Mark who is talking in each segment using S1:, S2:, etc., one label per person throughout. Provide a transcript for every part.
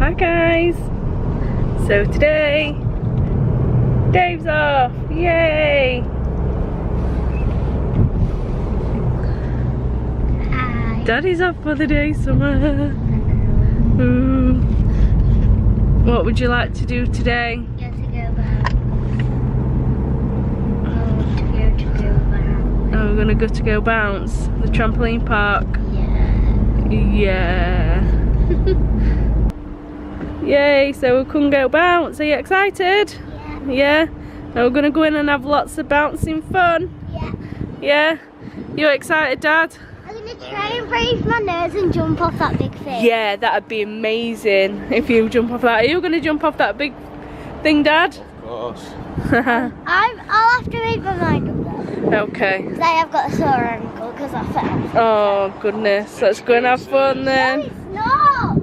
S1: Hi guys! So today, Dave's off! Yay!
S2: Hi.
S1: Daddy's off for the day, Summer. Ooh. What would you like to do today?
S2: Get to go back.
S1: Oh, we're gonna go bounce. The trampoline park.
S2: Yeah.
S1: Yeah. Yay, so we can go bounce. Are you excited?
S2: Yeah.
S1: Yeah? And we're gonna go in and have lots of bouncing fun.
S2: Yeah.
S1: Yeah? You excited, Dad?
S2: I'm gonna try and breathe my nose and jump off that big thing.
S1: Yeah, that'd be amazing if you jump off that. Are you gonna jump off that big thing, Dad?
S3: Of course.
S2: I'll have to make my mind up though.
S1: Okay.
S2: Because I have got a sore ankle because I fell.
S1: Oh goodness, let's go and have fun
S2: No,
S1: then.
S2: it's not.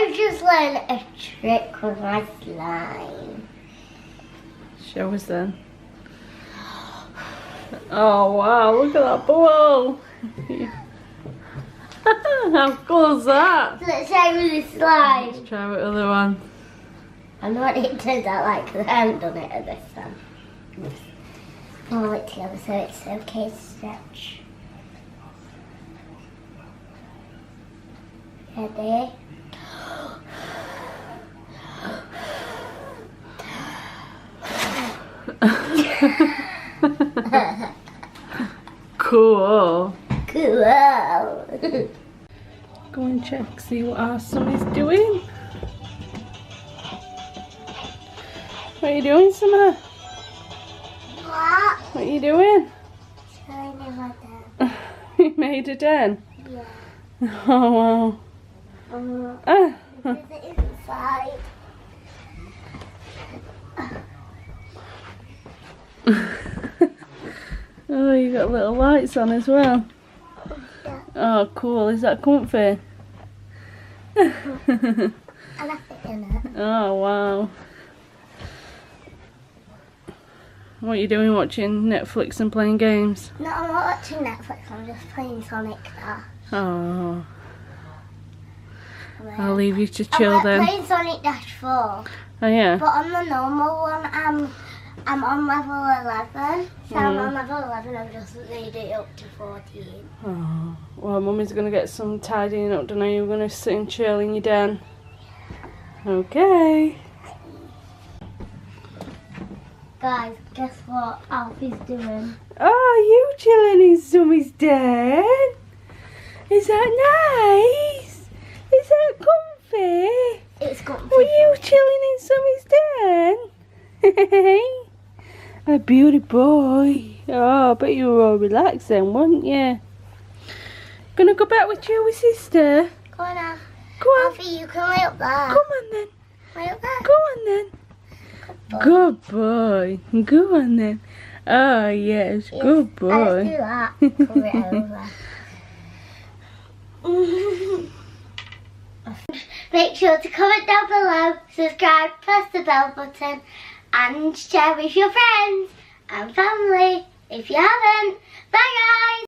S2: I've just learned a trick with my slime.
S1: Show us then. Oh wow, look at that bubble. How cool is that?
S2: Let's try with the slime.
S1: Let's try with the other one.
S2: I know what it turns out like because I haven't done it at this time. Pull it together so it's okay to stretch. Ready?
S1: Cool.
S2: Cool.
S1: Go and check, see what our son is doing. What are you doing, Summer?
S2: What?
S1: What are you doing?
S2: Showing him my dad.
S1: You made a den?
S2: Yeah.
S1: Oh wow. Ah.
S2: Is it inside?
S1: Oh, you got little lights on as well.
S2: Yeah.
S1: Oh, cool. Is that comfy?
S2: I left it in it.
S1: Oh, wow. What are you doing, watching Netflix and playing games?
S2: No, I'm not watching Netflix. I'm just playing Sonic Dash.
S1: Oh. I'll leave you to chill
S2: I'm
S1: then.
S2: playing Sonic Dash 4.
S1: Oh, yeah?
S2: But on the normal one, I'm on level 11. So I'm on level 11. I've just made it up to 14.
S1: Oh. Well, Mummy's going to get some tidying up, don't know. You're going to sit and chill in your den. Okay.
S2: Guys, guess what Alfie's doing?
S1: Oh, you chilling in Summy's den? Is that nice? Is that comfy?
S2: It's got.
S1: Were you chilling in Summy's den? A beauty boy. Oh, I bet you were all relaxed then, weren't you? Gonna go back with you, sister?
S2: Go on now.
S1: Go on.
S2: Alfie, you can lay up there.
S1: Come on then.
S2: Lay up there.
S1: Go on then. Good boy. Go on then. Oh, yes. Good boy.
S2: Let's do that. Pull it over. Make sure to comment down below, subscribe, press the bell button, and share with your friends and family if you haven't. Bye guys!